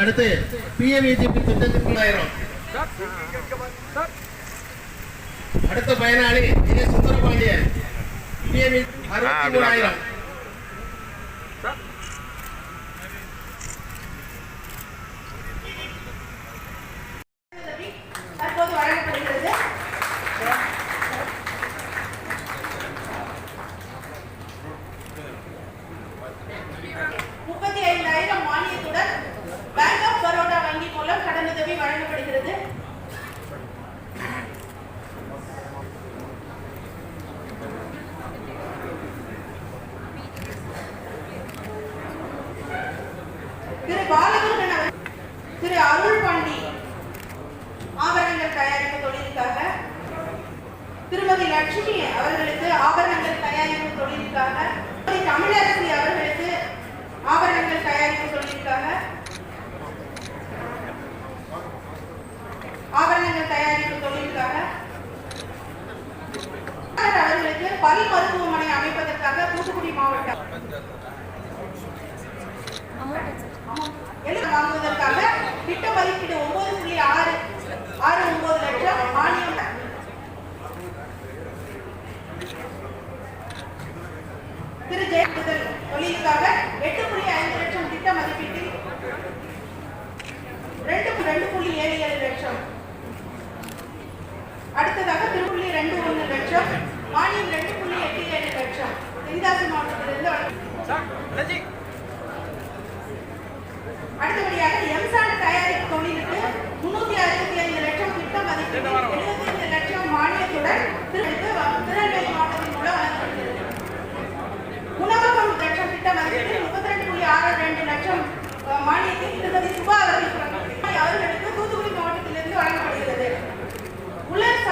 அடுத்து பிஎம்இஜிபி திட்டத்திற்கு 1000. அடுத்த பயனாளி ஏ சுந்தரபாண்டியன் பிஎம்இ 63000. தற்போது வழங்கப்படுகிறது. மானியத்துடன் பேங்க் ஆஃப் பரோடா வங்கி மூலம் கடனுதவி வழங்கப்படுகிறது. திரு பாலமுருகன் திரு அருள் பாண்டி ஆபரணங்கள் தயாரிப்பு தொழிலுக்காக, திருமதி லட்சுமி அவர்களுக்கு ஆபரணங்கள் தயாரிப்பு தொழிலுக்காக, தமிழரசி அவர்களுக்கு ஆபரணங்கள் தயாரிப்பு தொழிலுக்காக, ஆபரணங்கள் தயாரிப்பு தொழிலுக்காக, அவர்களுக்கு பல் மருத்துவமனை அமைப்பதற்காக தூத்துக்குடி மாவட்டம் வாங்குவதற்காக திட்ட மதிப்பீடு 9.669 லட்சம் மானியம். திரு ஜெயக்குதல் தொழிலுக்காக 8.5 லட்சம் திட்ட மதிப்பீட்டில் 2.27 லட்சம். அடுத்ததாக திருப்புள்ளி 2.1 லட்சம் மானியம் 2.87 லட்சம் தென்காசி மாவட்டத்திலிருந்து. அடுத்தபடியாக எம்சாண்ட் தயாரிப்பு தொழிலுக்கு 365 லட்சம் திட்ட மதிப்பீடு 75 லட்சம் மானியத்துடன் திருநெல்வேலி மாவட்டத்தின் மூலம் வழங்கப்படுகிறது. உணவகம் லட்சம் திட்ட மதிப்பீடு 32.62 லட்சம் மானியத்தில் திருமதி சுபா அவர்களுக்கு தூத்துக்குடி மாவட்டத்திலிருந்து வழங்கப்படுகிறது. உலர்